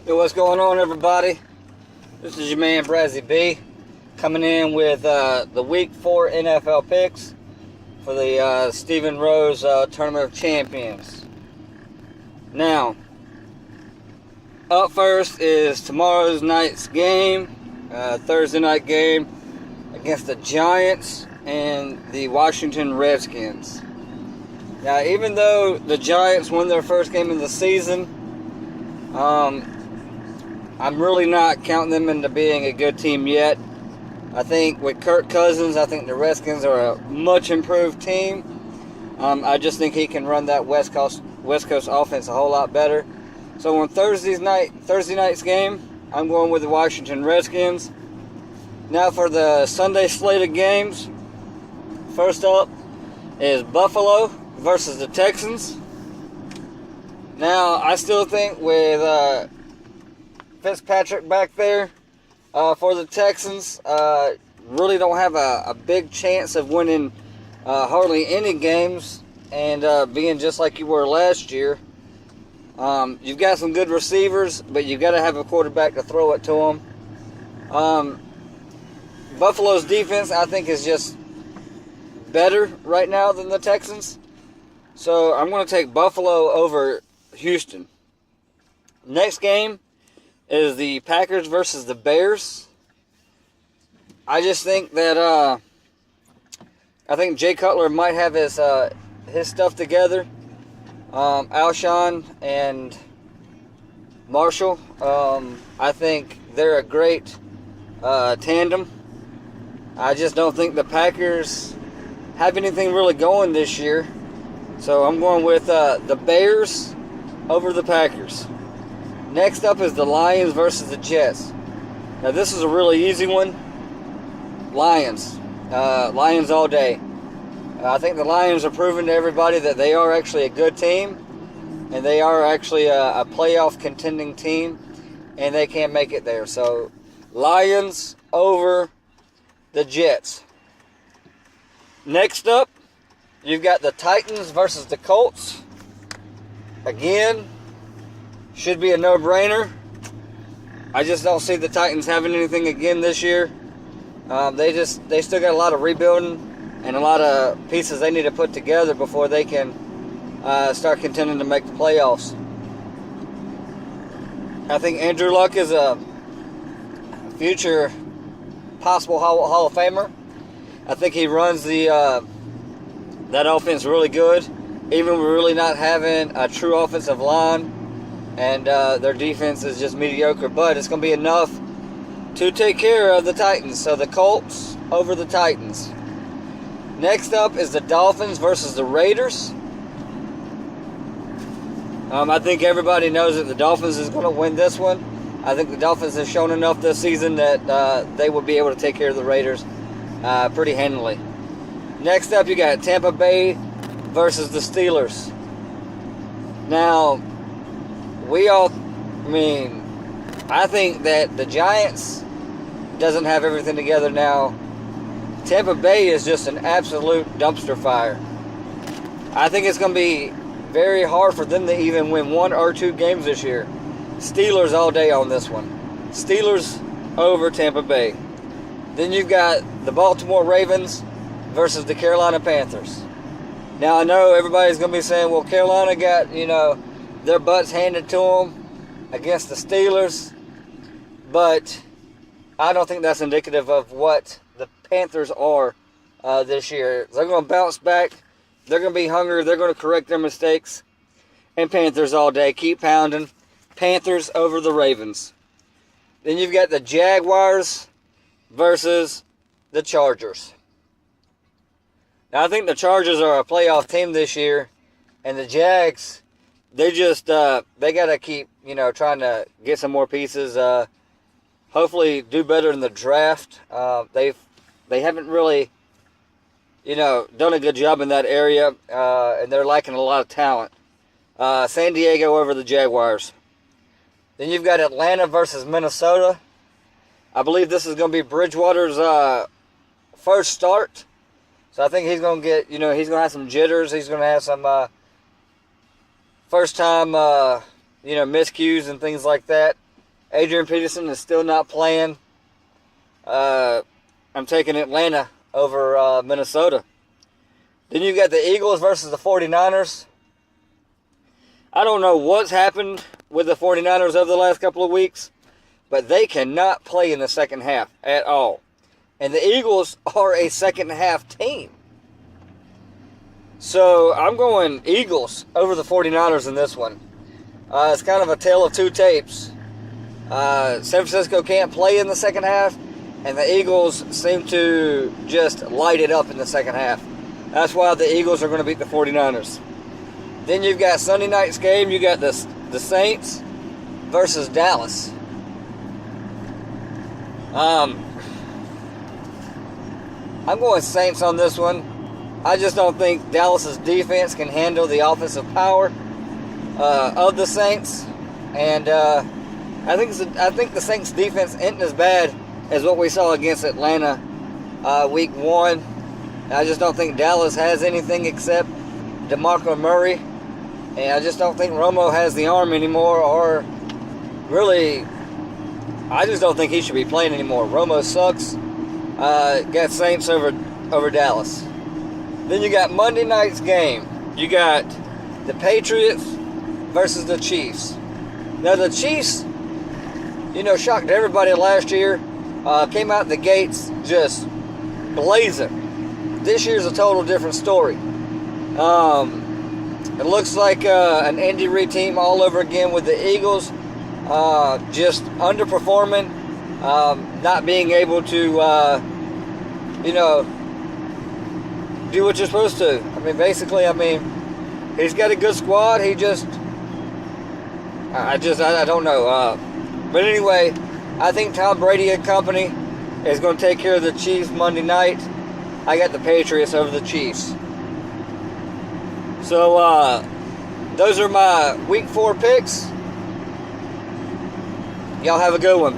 Hey, what's going on, everybody? This is your man Brazzy B coming in with the Week 4 NFL picks for the Stephen Rose Tournament of Champions. Now, up first is tomorrow's night's game, Thursday night game against the Giants and the Washington Redskins. Now, even though the Giants won their first game of the season, I'm really not counting them into being a good team yet. I think with Kirk Cousins, I think the Redskins are a much improved team. I just think he can run that West Coast offense a whole lot better. So on Thursday night's game, I'm going with the Washington Redskins. Now for the Sunday slate of games, first up is Buffalo versus the Texans. Now I still think with Fitzpatrick back there for the Texans, really don't have a big chance of winning hardly any games and being just like you were last year. You've got some good receivers, but you've got to have a quarterback to throw it to them. Buffalo's defense, I think, is just better right now than the Texans. So I'm going to take Buffalo over Houston. Next game is the Packers versus the Bears. I just think that I think Jay Cutler might have his stuff together. Alshon and Marshall, I think they're a great tandem. I just don't think the Packers have anything really going this year. So I'm going with the Bears over the Packers. Next up is the Lions versus the Jets. Now this is a really easy one. Lions. Lions all day. I think the Lions are proving to everybody that they are actually a good team. And they are actually a playoff contending team. And they can make it there. So Lions over the Jets. Next up, you've got the Titans versus the Colts. Again, should be a no-brainer. I just don't see the Titans having anything again this year. They still got a lot of rebuilding and a lot of pieces they need to put together before they can start contending to make the playoffs. I think Andrew Luck is a future possible Hall of Famer. I think he runs that offense really good, even with really not having a true offensive line. And their defense is just mediocre, but it's going to be enough to take care of the Titans. So the Colts over the Titans. Next up is the Dolphins versus the Raiders. I think everybody knows that the Dolphins is going to win this one. I think the Dolphins have shown enough this season that they will be able to take care of the Raiders pretty handily. Next up, you got Tampa Bay versus the Steelers. Now, I think that the Giants doesn't have everything together now. Tampa Bay is just an absolute dumpster fire. I think it's going to be very hard for them to even win one or two games this year. Steelers all day on this one. Steelers over Tampa Bay. Then you've got the Baltimore Ravens versus the Carolina Panthers. Now I know everybody's going to be saying, well, Carolina got, their butts handed to them against the Steelers, but I don't think that's indicative of what the Panthers are this year. They're going to bounce back. They're going to be hungry. They're going to correct their mistakes. And Panthers all day. Keep pounding. Panthers over the Ravens. Then you've got the Jaguars versus the Chargers. Now I think the Chargers are a playoff team this year, and the Jags, they got to keep, trying to get some more pieces. Hopefully do better in the draft. They haven't really, done a good job in that area, and they're lacking a lot of talent. San Diego over the Jaguars. Then you've got Atlanta versus Minnesota. I believe this is going to be Bridgewater's first start. So I think he's going to get, he's going to have some jitters. He's going to have some first time, miscues and things like that. Adrian Peterson is still not playing. I'm taking Atlanta over Minnesota. Then you got the Eagles versus the 49ers. I don't know what's happened with the 49ers over the last couple of weeks, but they cannot play in the second half at all. And the Eagles are a second half team. So I'm going Eagles over the 49ers in this one. It's kind of a tale of two tapes. San Francisco can't play in the second half, and the Eagles seem to just light it up in the second half. That's why the Eagles are going to beat the 49ers. Then you've got Sunday night's game. You got the Saints versus Dallas. I'm going Saints on this one. I just don't think Dallas's defense can handle the offensive power of the Saints, and I think the Saints defense isn't as bad as what we saw against Atlanta week 1. I just don't think Dallas has anything except DeMarco Murray, and I just don't think Romo has the arm anymore, or really, I just don't think he should be playing anymore. Romo sucks. Got Saints over Dallas. Then you got Monday night's game. You got the Patriots versus the Chiefs. Now the Chiefs, shocked everybody last year. Came out the gates just blazing. This year's a total different story. It looks like an Andy Reid team all over again with the Eagles. Just underperforming. Not being able to, do what you're supposed to. He's got a good squad. I don't know. But anyway, I think Tom Brady and company is going to take care of the Chiefs Monday night. I got the Patriots over the Chiefs. So, those are my Week 4 picks. Y'all have a good one.